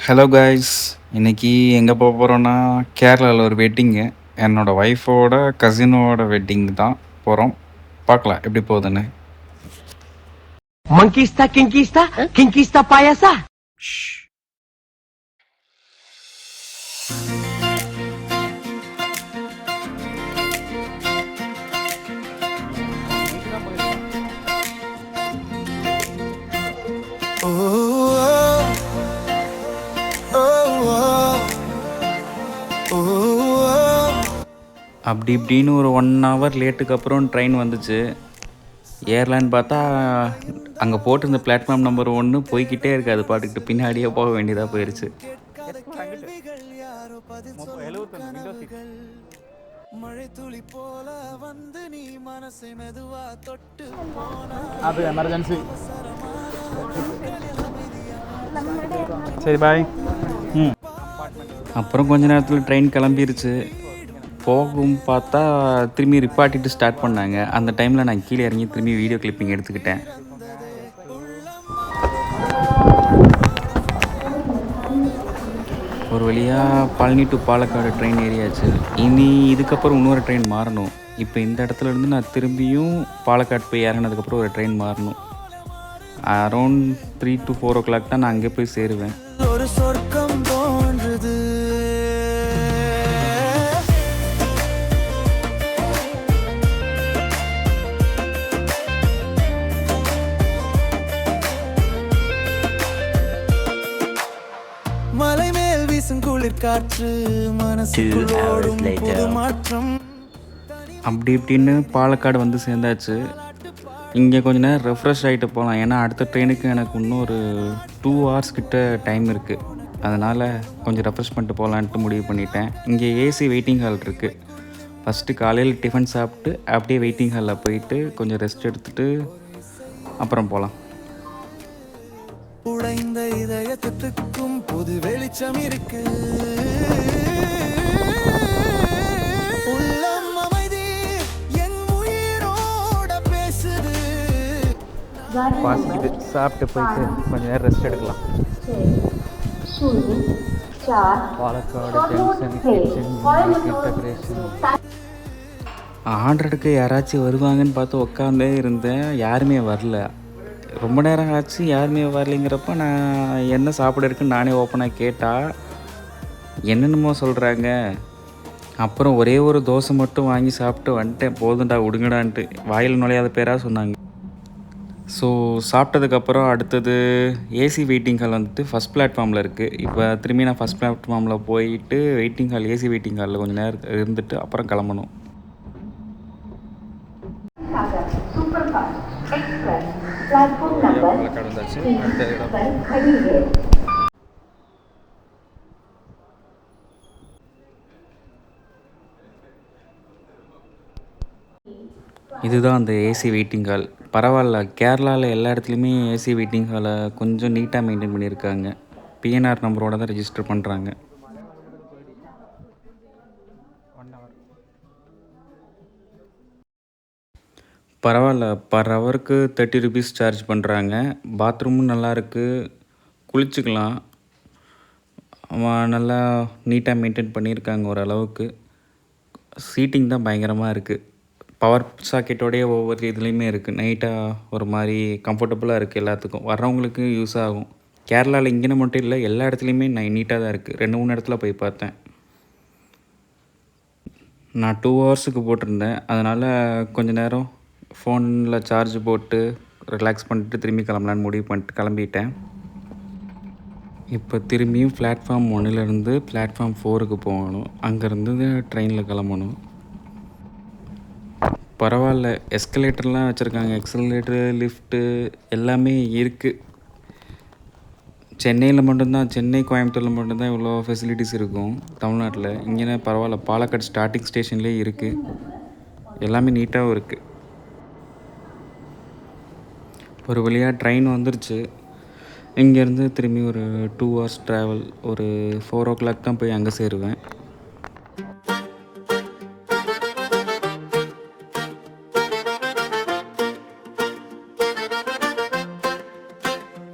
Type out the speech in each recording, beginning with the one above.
Hello guys, இன்னைக்கு எங்கே போக போகிறோன்னா கேரளாவில் ஒரு வெட்டிங்கு. என்னோடய ஒய்ஃபோட கசினோட வெட்டிங் தான் போகிறோம். பார்க்கலாம் எப்படி போகுதுன்னு. ಮಂಕೀಸ್ತಾ ಕಿಂಕೀಸ್ತಾ ಕಿಂಕೀಸ್ತಾ ಪಾಯಸ. அப்படி இப்படின்னு ஒரு 1 hour லேட்டுக்கு அப்புறம் ட்ரெயின் வந்துச்சு. ஏர்லான்னு பார்த்தா அங்கே போட்டிருந்த பிளாட்ஃபார்ம் நம்பர் 1 போய்கிட்டே இருக்குது. அது பாட்டுக்கிட்டு பின்னாடியே போக வேண்டியதாக போயிடுச்சு. அது எமர்ஜென்சி. சரி பாய். அப்புறம் கொஞ்ச நேரத்தில் ட்ரெயின் கிளம்பிருச்சு. போகும் பார்த்தா திரும்பி ரிப்பாட்டிட்டு ஸ்டார்ட் பண்ணாங்க. அந்த டைமில் நான் கீழே இறங்கி திரும்பி வீடியோ கிளிப்பிங் எடுத்துக்கிட்டேன். ஒரு வழியாக பழனி டு பாலக்காடு ட்ரெயின் ஏறியாச்சு. இனி இதுக்கப்புறம் இன்னொரு ட்ரெயின் மாறணும். இப்போ இந்த இடத்துல இருந்து நான் திரும்பியும் பாலக்காடு போய் இறங்கினதுக்கப்புறம் ஒரு ட்ரெயின் மாறணும். அரௌண்ட் 3 to 4 o'clock தான் நான் அங்கே போய் சேருவேன். ஒரு சொர்க்கம் தோன்றுது. மலை மேல் வீசும் குளிர் காற்று மனசுக்குள்ளோடும் புது மாற்றம். அப்படி இப்படின்னு பாலக்காடு வந்து சேர்ந்தாச்சு. இங்கே கொஞ்ச நேரம் ரெஃப்ரெஷ் ஆகிட்டு போகலாம். ஏன்னா அடுத்த ட்ரெயினுக்கு எனக்கு இன்னும் ஒரு 2 hours கிட்ட டைம் இருக்குது. அதனால் கொஞ்சம் ரெஃப்ரெஷ் பண்ணிட்டு போகலான்ட்டு முடிவு பண்ணிட்டேன். இங்கே ஏசி வெயிட்டிங் ஹால் இருக்குது. ஃபஸ்ட்டு காலையில் டிஃபன் சாப்பிட்டு அப்படியே வெயிட்டிங் ஹாலில் போயிட்டு கொஞ்சம் ரெஸ்ட் எடுத்துகிட்டு அப்புறம் போகலாம். உடைந்த இதயத்துக்கும் புது வெளிச்சம் இருக்கு. உள்ளம் அமைதி என் உயிரோட பேசுது. வாசிக்குது. சாப்பிட்டு போயிட்டு கொஞ்சம் நேரம் ரெஸ்ட் எடுக்கலாம். Palakkad junction kitchen. ஆர்டர் எடுக்க யாராச்சும் வருவாங்கன்னு பார்த்து உட்காந்தே இருந்தேன். யாருமே வரல. ரொம்ப நேரம் ஆச்சு, யாருமே வரலைங்கிறப்ப நான் என்ன சாப்பிட இருக்குன்னு நானே ஓப்பனாக கேட்டால் என்னென்னமோ சொல்கிறாங்க. அப்புறம் ஒரே ஒரு தோசை மட்டும் வாங்கி சாப்பிட்டு வந்துட்டேன். போதுண்டா விடுங்கடான்ட்டு வாயில் நுழையாத பேராக சொன்னாங்க. ஸோ சாப்பிட்டதுக்கப்புறம் அடுத்தது ஏசி வெயிட்டிங் ஹால் வந்துட்டு ஃபஸ்ட் பிளாட்ஃபார்மில் இருக்குது. இப்போ திரும்பி நான் ஃபஸ்ட் பிளாட்ஃபார்மில் போயிட்டு வெயிட்டிங் ஹால் ஏசி வெயிட்டிங் ஹாலில் கொஞ்சம் நேரம் இருந்துட்டு அப்புறம் கிளம்பணும். இதுதான் அந்த ஏசி வெயிட்டிங் ஹால். பரவாயில்ல, கேரளாவில் எல்லா இடத்துலையுமே ஏசி வெயிட்டிங் ஹாலை கொஞ்சம் நீட்டாக மெயின்டைன் பண்ணியிருக்காங்க. பிஎன்ஆர் நம்பரோட தான் ரெஜிஸ்டர் பண்ணுறாங்க. பரவாயில்ல, பர் ஹவருக்கு 30 rupees சார்ஜ் பண்ணுறாங்க. பாத்ரூமும் நல்லாயிருக்கு, குளிச்சுக்கலாம். நல்லா நீட்டாக மெயின்டைன் பண்ணியிருக்காங்க ஓரளவுக்கு. சீட்டிங் தான் பயங்கரமாக இருக்குது. பவர் சாக்கெட்டோடைய ஒவ்வொரு இதுலேயுமே இருக்குது. நைட்டாக ஒரு மாதிரி கம்ஃபர்டபுளாக இருக்குது. எல்லாத்துக்கும் வர்றவங்களுக்கு யூஸ் ஆகும். கேரளாவில் இங்கே மட்டும் இல்லை, எல்லா இடத்துலையுமே நீட்டாக தான் இருக்குது. 2-3 இடத்துல போய் பார்த்தேன். நான் 2 hours போட்டிருந்தேன். அதனால் கொஞ்சம் நேரம் ஃபோனில் சார்ஜ் போட்டு ரிலாக்ஸ் பண்ணிட்டு திரும்பி கிளம்பலான்னு முடிவு பண்ணிட்டு கிளம்பிட்டேன். இப்போ திரும்பியும் பிளாட்ஃபார்ம் 1லேருந்து பிளாட்ஃபார்ம் 4க்கு போகணும். அங்கேருந்து ட்ரெயினில் கிளம்பணும். பரவாயில்ல, எஸ்கலேட்டர்லாம் வச்சுருக்காங்க. எக்ஸலேட்டரு, லிஃப்ட்டு எல்லாமே இருக்குது. சென்னையில் மட்டும்தான், சென்னை கோயம்புத்தூரில் மட்டும்தான் இவ்வளோ ஃபெசிலிட்டிஸ் இருக்கும் தமிழ்நாட்டில். இங்கே பரவாயில்ல, பாலக்காடு ஸ்டார்டிங் ஸ்டேஷன்லேயே இருக்குது. எல்லாமே நீட்டாகவும் இருக்குது. ஒரு வழியாக ட்ரெயின் வந்துருச்சு. இங்கேருந்து திரும்பி ஒரு 2 hours ட்ராவல். ஒரு 4 o'clock தான் போய் அங்கே சேருவேன்.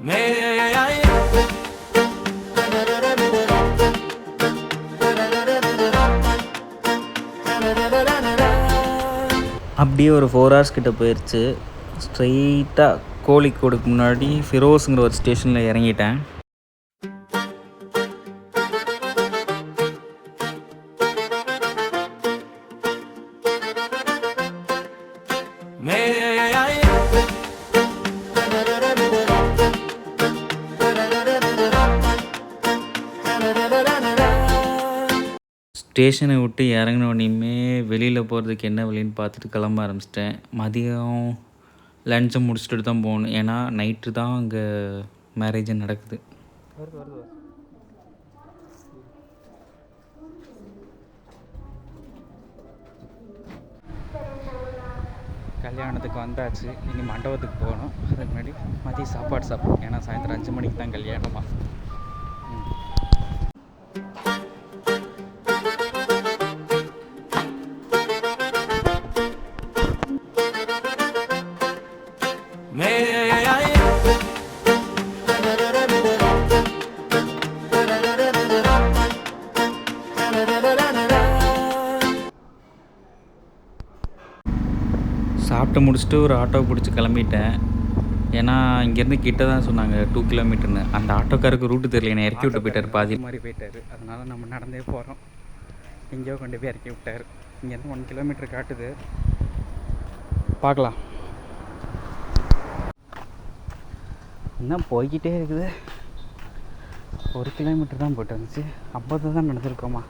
மேலே அப்படியே ஒரு 4 ஹவர்ஸ் கிட்ட போயிடுச்சு. ஸ்ட்ரெயிட்டாக கோழிக்கோடுக்கு முன்னாடி ஃபிரோஸுங்கிற ஒரு ஸ்டேஷனில் இறங்கிட்டேன். ஸ்டேஷனை விட்டு இறங்கினோடனேயுமே வெளியில் போகிறதுக்கு என்ன வழின்னு பார்த்துட்டு கிளம்ப ஆரம்பிச்சிட்டேன். மதியம் லஞ்சை முடிச்சுட்டு தான் போகணும். ஏன்னா நைட்டு தான் அங்கே மேரேஜ் நடக்குது. கல்யாணத்துக்கு வந்தாச்சு. இனி மண்டபத்துக்கு போகணும். அதுக்கு முன்னாடி மதியம் சாப்பாடு சாப்பிடணும். ஏன்னா சாயந்தரம் 5 மணிக்கு தான் கல்யாணமா. சாப்பிட்டு முடிச்சுட்டு ஒரு ஆட்டோ பிடிச்சி கிளம்பிட்டேன். ஏன்னா இங்கேருந்து கிட்ட தான் சொன்னாங்க 2 கிலோமீட்டர்னு. அந்த ஆட்டோக்காருக்கு ரூட்டு தெரியல, என்னை இறக்கி விட்டு போயிட்டார். பாதி மாதிரி போயிட்டார். அதனால் நம்ம நடந்தே போகிறோம். எங்கேயோ கொண்டு போய் இறக்கி விட்டார். இங்கேருந்து 1 கிலோமீட்டர் காட்டுது. பார்க்கலாம். இன்னும் போய்கிட்டே இருக்குது. 1 கிலோமீட்டர் தான் போய்ட்டு வந்துச்சு. 50 தான் நடந்திருக்கோமா.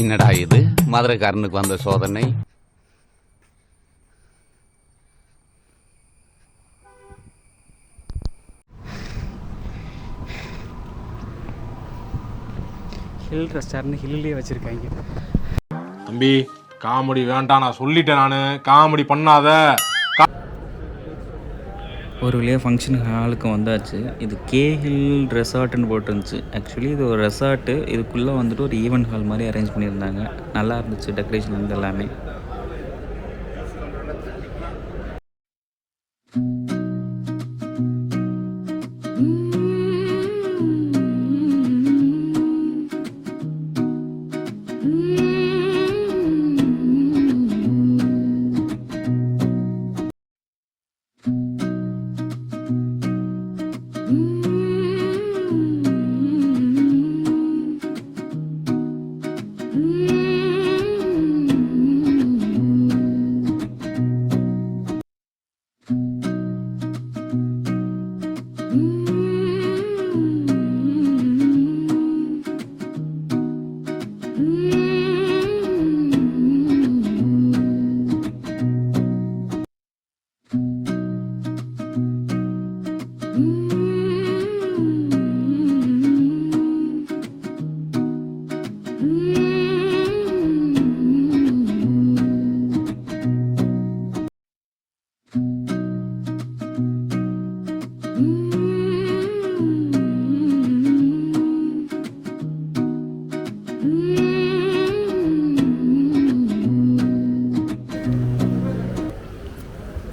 என்னடா இது மதுரைக்காரனுக்கு வந்த சோதனை? ஹில் ரெஸ்டாரண்ட் ஹில்லேயே வச்சுருக்காங்க. தம்பி காமெடி வேண்டாம், நான் சொல்லிட்டேன். நான் காமெடி பண்ணாத. ஒரு வழியாக ஃபங்க்ஷன் ஹாலுக்கு வந்தாச்சு. இது கேஹில் ரெசார்ட்டுன்னு போட்டுருந்துச்சு. ஆக்சுவலி இது ஒரு ரெசார்ட்டு. இதுக்குள்ளே வந்துட்டு ஒரு ஈவெண்ட் ஹால் மாதிரி அரேஞ்ச் பண்ணியிருந்தாங்க. நல்லா இருந்துச்சு டெக்கரேஷன் வந்து எல்லாமே.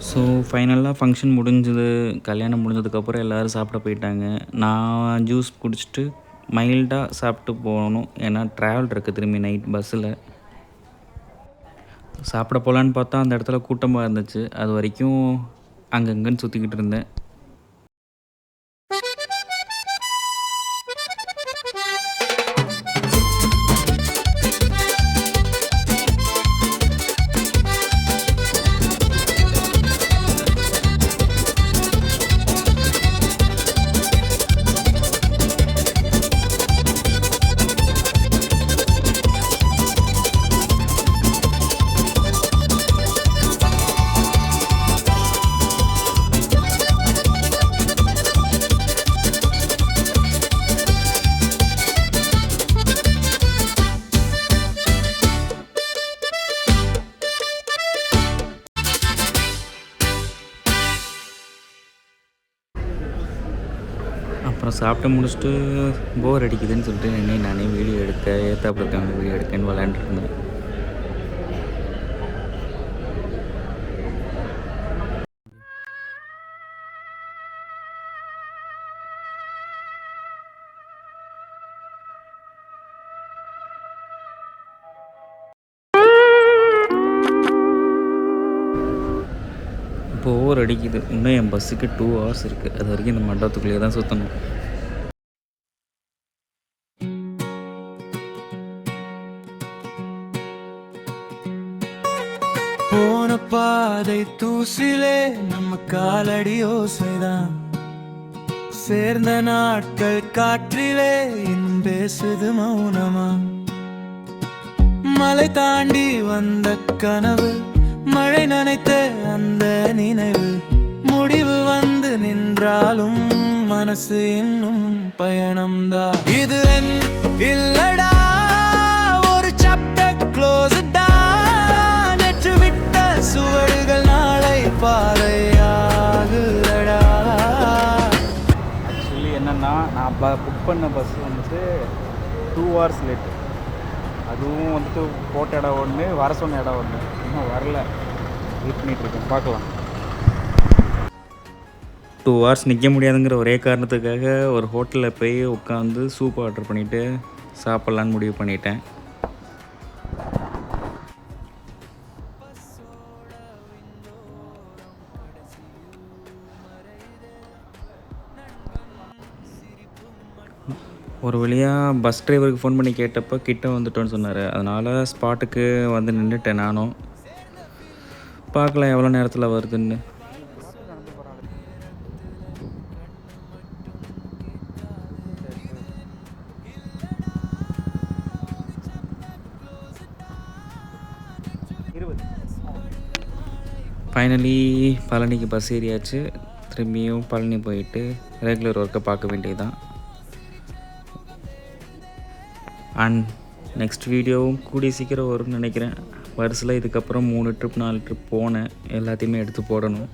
ஸோ ஃபைனலாக ஃபங்க்ஷன் முடிஞ்சது. கல்யாணம் முடிஞ்சதுக்கப்புறம் எல்லோரும் சாப்பிட போயிட்டாங்க. நான் ஜூஸ் குடிச்சிட்டு மைல்டாக சாப்பிட்டு போகணும். ஏன்னா ட்ராவல் இருக்குது திரும்பி நைட் பஸ்ஸில். சாப்பிட போகலான்னு பார்த்தா அந்த இடத்துல கூட்டமாக இருந்துச்சு. அது வரைக்கும் அங்கங்கன்னு சுற்றிக்கிட்டு இருந்தேன். அப்புறம் சாப்பிட்டு முடிச்சுட்டு போர் அடிக்குதுன்னு சொல்லிட்டு நானே வீடியோ எடுக்க, ஏத்தாப்பில் இருக்காங்க வீடியோ எடுக்கன்னு விளையாண்டுருந்தேன். போர் அடிக்குது. இன்னும் என் பஸ்ஸுக்கு 2 hours இருக்குது. அது வரைக்கும் இந்த மண்டபத்துக்குள்ளேயே தான் சுற்றணும். போன பாதை தூசிலே நம்ம காலடி ஓசைதான், சேர்ந்த நாட்கள் காற்றிலே இன்னும் பேசுது மௌனமா. மலை தாண்டி வந்த கனவு, மழை நனைத்த அந்த நினைவு, முடிவு வந்து நின்றாலும் மனசு இன்னும் பயணம்தான். இது இல்லடா ஒரு சாப்டர் க்ளோஸ் தான், நேற்று விட்ட சுவடுகள் நாளை பாதையாகுதடா. ஆக்சுவலி என்னென்னா நான் புக் பண்ண பஸ் வந்துட்டு 2 hours லேட்டு. அதுவும் வந்துட்டு போட்ட இடம் ஒன்று, வர சொன்ன இடம் ஒன்று, இன்னும் வரல. வெயிட் பண்ணிகிட்ருக்கேன், பார்க்கலாம். 2 hours நிற்க முடியாதுங்கிற ஒரே காரணத்துக்காக ஒரு ஹோட்டலில் போய் உட்காந்து சூப் ஆர்டர் பண்ணிவிட்டு சாப்பிட்லான்னு முடிவு பண்ணிட்டேன். ஒரு வழியாக பஸ் டிரைவருக்கு ஃபோன் பண்ணி கேட்டப்போ கிட்ட வந்துட்டோன்னு சொன்னார். அதனால் ஸ்பாட்டுக்கு வந்து நின்றுட்டேன் நானும். பார்க்கலாம் எவ்வளோ நேரத்தில் வருதுன்னு. ஃபைனலி பழனிக்கு பஸ் ஏறியாச்சு. திரும்பியும் பழனி போயிட்டு ரெகுலர் ஒர்க்கை பார்க்க வேண்டியதுதான். அண்ட் நெக்ஸ்ட் வீடியோவும் கூடிய சீக்கிரம் வரும்னு நினைக்கிறேன். வருஷத்தில் இதுக்கப்புறம் 3 ட்ரிப் 4 ட்ரிப் போனேன். எல்லாத்தையுமே எடுத்து போடணும்.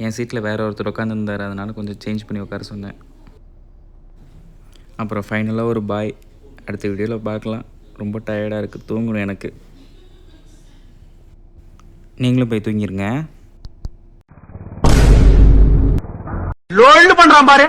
என் சீட்டில் வேறு ஒருத்தர் உட்காந்துருந்தார், அதனால் கொஞ்சம் சேஞ்ச் பண்ணி உட்கார சொன்னேன். அப்புறம் ஃபைனலாக ஒரு பாய். அடுத்த வீடியோவில் பார்க்கலாம். ரொம்ப டயர்டாக இருக்குது, தூங்கணும் எனக்கு. நீங்களும் போய் தூங்கிடுங்க. லோல்னு பண்றான் பாரு.